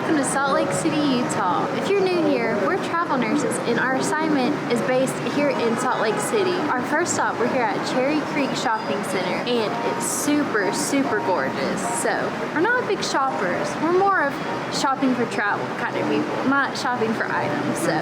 welcome to Salt Lake City, Utah. If you're new here, we're travel nurses and our assignment is based here in Salt Lake City. Our first stop, we're here at Cherry Creek Shopping Center and it's super, super gorgeous. So we're not big shoppers. We're more of shopping for travel kind of people, not shopping for items. So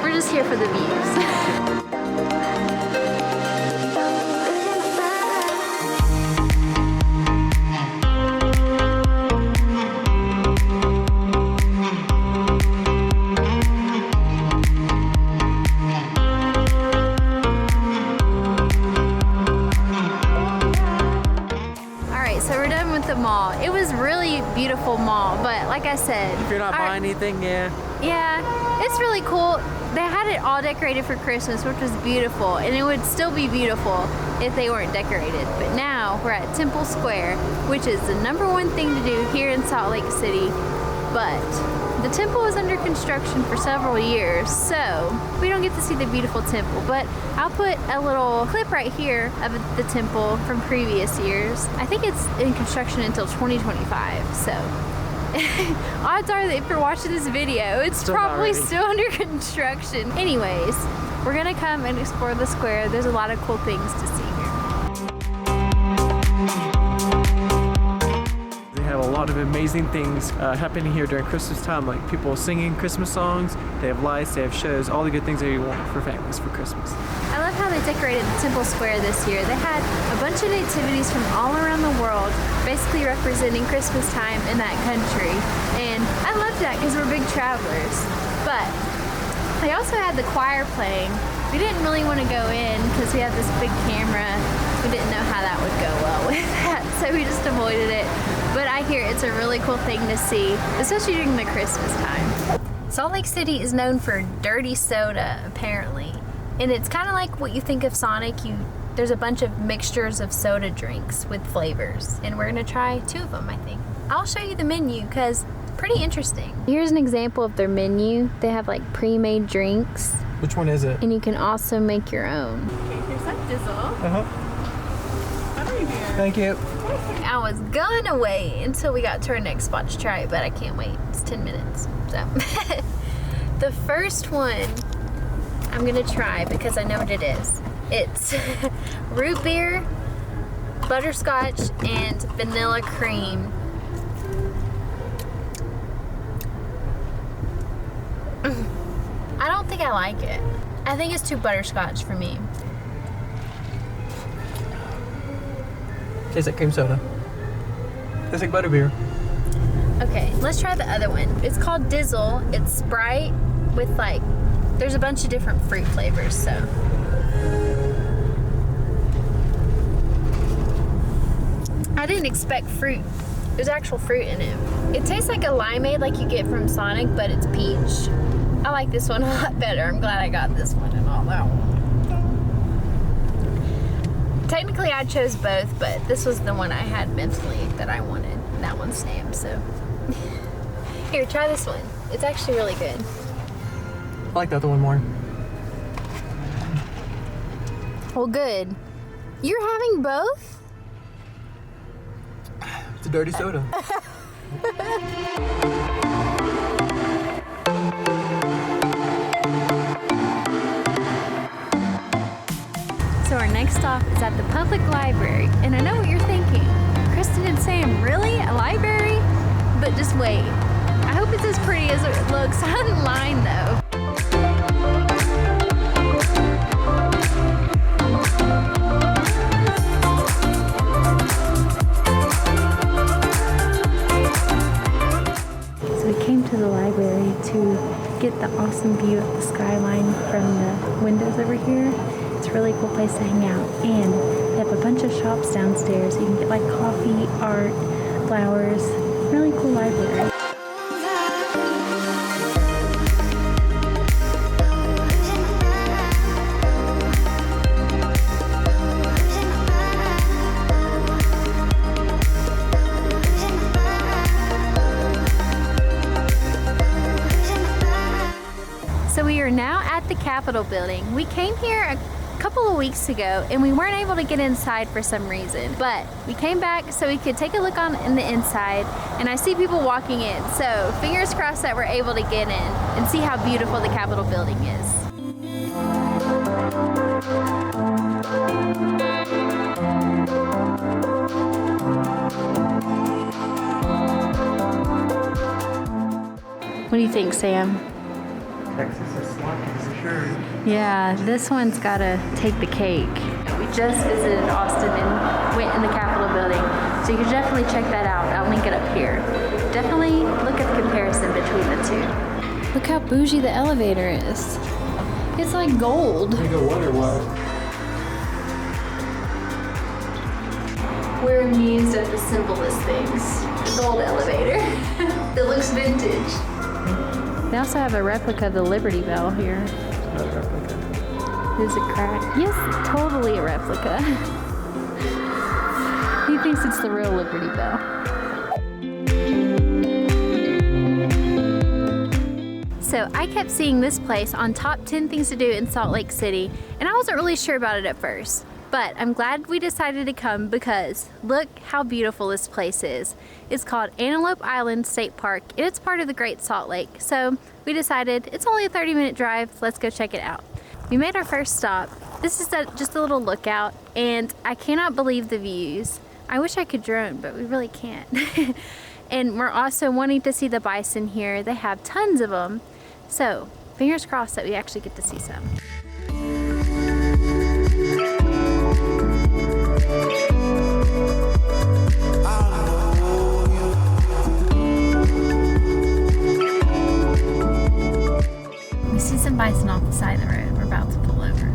we're just here for the views. Mall. It was really beautiful mall, but like I said, if you're not buying anything, yeah, it's really cool. They had it all decorated for Christmas, which was beautiful, and it would still be beautiful if they weren't decorated. But now we're at Temple Square, which is the #1 thing to do here in Salt Lake City, but the temple was under construction for several years, so we don't get to see the beautiful temple, but I'll put a little clip right here of the temple from previous years. I think it's in construction until 2025, so odds are that if you're watching this video, it's probably still under construction. Anyways, we're gonna come and explore the square. There's a lot of cool things to see here. A lot of amazing things happening here during Christmas time, like people singing Christmas songs, they have lights, they have shows, all the good things that you want for families for Christmas. I love how they decorated the Temple Square this year. They had a bunch of nativities from all around the world, basically representing Christmas time in that country. And I love that because we're big travelers. But they also had the choir playing. We didn't really want to go in because we have this big camera. We didn't know how that would go well with that, so we just avoided it. But I hear it's a really cool thing to see, especially during the Christmas time. Salt Lake City is known for dirty soda, apparently. And it's kind of like what you think of Sonic. There's a bunch of mixtures of soda drinks with flavors. And we're gonna try 2 of them, I think. I'll show you the menu because it's pretty interesting. Here's an example of their menu. They have like pre-made drinks. Which one is it? And you can also make your own. Okay, here's that Dizzle. Uh-huh. Thank you. I was gonna wait until we got to our next spot to try it, but I can't wait. It's 10 minutes. So the first one I'm gonna try because I know what it is. It's root beer, butterscotch, and vanilla cream. I don't think I like it. I think it's too butterscotch for me. Tastes like cream soda. Tastes like butterbeer. Okay, let's try the other one. It's called Dizzle. It's Sprite with like, there's a bunch of different fruit flavors, so. I didn't expect fruit. There's actual fruit in it. It tastes like a limeade like you get from Sonic, but it's peach. I like this one a lot better. I'm glad I got this one and all that one. Technically I chose both, but this was the one I had mentally that I wanted. That one's Sam, so. Here, try this one. It's actually really good. I like the other one more. Well, good. You're having both? It's a dirty soda. So our next stop is at the public library, and I know what you're thinking. Kristen and Sam, really? A library? But just wait. I hope it's as pretty as it looks online though. So we came to the library to get the awesome view of the skyline from the windows over here. It's a really cool place to hang out, and they have a bunch of shops downstairs. You can get like coffee, art, flowers. Really cool library. So we are now at the Capitol building. We came here a couple of weeks ago and we weren't able to get inside for some reason, but we came back so we could take a look on in the inside, and I see people walking in. So fingers crossed that we're able to get in and see how beautiful the Capitol building is. What do you think, Sam? Texas is sloppy for sure. Yeah, this one's gotta take the cake. We just visited Austin and went in the Capitol building, so you can definitely check that out. I'll link it up here. Definitely look at the comparison between the two. Look how bougie the elevator is. It's like gold. You go what or what? We're amused at the simplest things. Gold elevator. It looks vintage. They also have a replica of the Liberty Bell here. Not a replica. Is it cracked? Yes, totally a replica. He thinks it's the real Liberty Bell. So I kept seeing this place on top 10 things to do in Salt Lake City, and I wasn't really sure about it at first. But I'm glad we decided to come because look how beautiful this place is. It's called Antelope Island State Park, and it's part of the Great Salt Lake. So we decided it's only a 30-minute drive, let's go check it out. We made our first stop. This is just a little lookout, and I cannot believe the views. I wish I could drone, but we really can't. And we're also wanting to see the bison here. They have tons of them. So fingers crossed that we actually get to see some. We see some bison off the side of the road. We're about to pull over.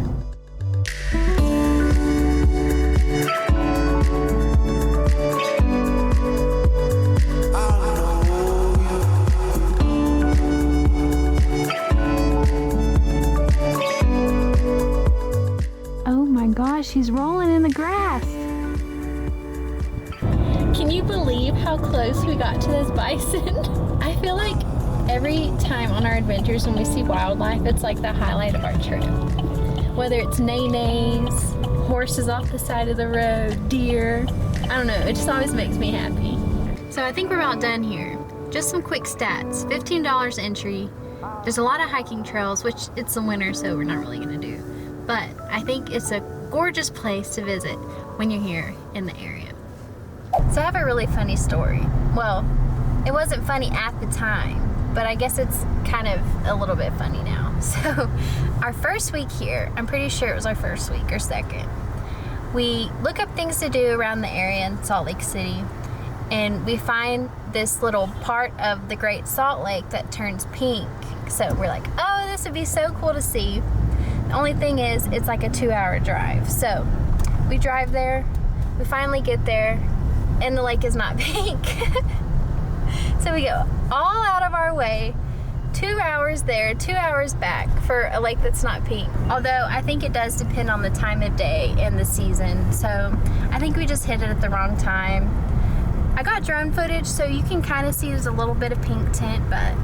Oh my gosh, he's rolling in the grass. Can you believe how close we got to this bison? I feel like every time on our adventures when we see wildlife, it's like the highlight of our trip. Whether it's nays, horses off the side of the road, deer, I don't know, it just always makes me happy. So I think we're about done here. Just some quick stats, $15 entry. There's a lot of hiking trails, which it's the winter, so we're not really gonna do. But I think it's a gorgeous place to visit when you're here in the area. So I have a really funny story. Well, it wasn't funny at the time, but I guess it's kind of a little bit funny now. So our first week here, I'm pretty sure it was our first week or second, we look up things to do around the area in Salt Lake City, and we find this little part of the Great Salt Lake that turns pink. So we're like, oh, this would be so cool to see. The only thing is, it's like a 2-hour drive. So we drive there, we finally get there, and the lake is not pink. So we go all out of our way, 2 hours there, 2 hours back for a lake that's not pink. Although I think it does depend on the time of day and the season. So I think we just hit it at the wrong time. I got drone footage, so you can kind of see there's a little bit of pink tint, but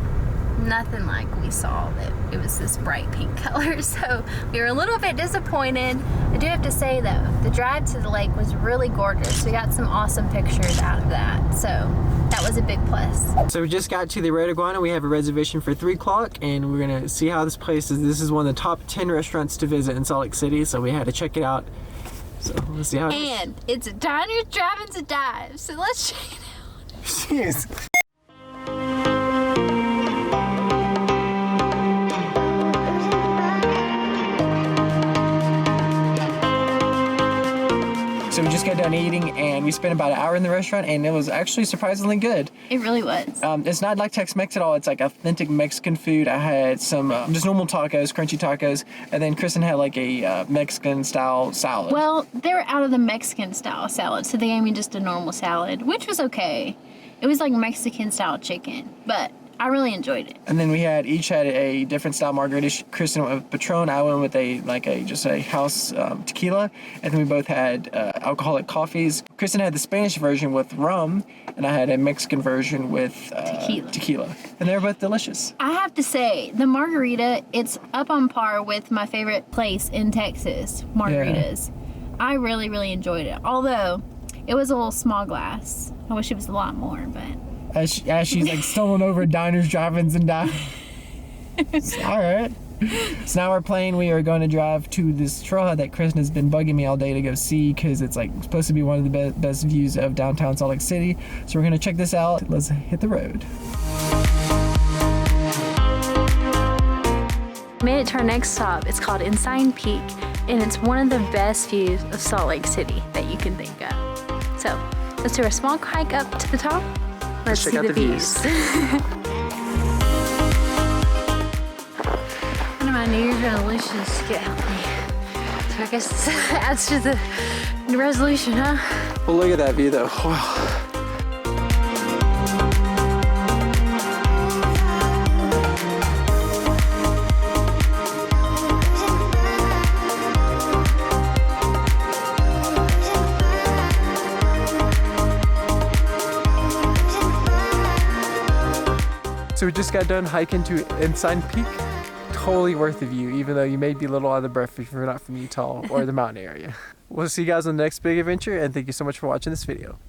nothing like we saw that it was this bright pink color. So we were a little bit disappointed. I do have to say though, the drive to the lake was really gorgeous. We got some awesome pictures out of that. So that was a big plus. So we just got to the Red Iguana. We have a reservation for 3 o'clock, and we're gonna see how this place is. This is one of the top 10 restaurants to visit in Salt Lake City, so we had to check it out. So let's see how it is. And it's a diner, drive-ins, and dives. So let's check it out. Jeez. So we just got done eating, and we spent about an hour in the restaurant, and it was actually surprisingly good. It really was. It's not like Tex-Mex at all. It's like authentic Mexican food. I had some just normal tacos, crunchy tacos, and then Kristen had like a Mexican-style salad. Well, they were out of the Mexican-style salad, so they gave me just a normal salad, which was okay. It was like Mexican-style chicken, but I really enjoyed it. And then we each had a different style margarita. Kristen went with Patron. I went with just a house tequila. And then we both had alcoholic coffees. Kristen had the Spanish version with rum, and I had a Mexican version with tequila. And they were both delicious. I have to say, the margarita, it's up on par with my favorite place in Texas, margaritas. Yeah. I really, really enjoyed it. Although, it was a little small glass. I wish it was a lot more, but... As she's like stolen over diners, drive-ins, and dives. All right. So now we are going to drive to this trailhead that Kristen has been bugging me all day to go see because it's like supposed to be one of the best views of downtown Salt Lake City. So we're going to check this out. Let's hit the road. Made it to our next stop. It's called Ensign Peak, and it's one of the best views of Salt Lake City that you can think of. So let's do a small hike up to the top. Let's check see out the views. One of my New Year's resolutions is to get healthy. So I guess that's to the resolution, huh? Well, look at that view, though. Wow. So we just got done hiking to Ensign Peak. Totally worth the view, even though you may be a little out of breath if you're not from Utah or the mountain area. We'll see you guys on the next big adventure, and thank you so much for watching this video.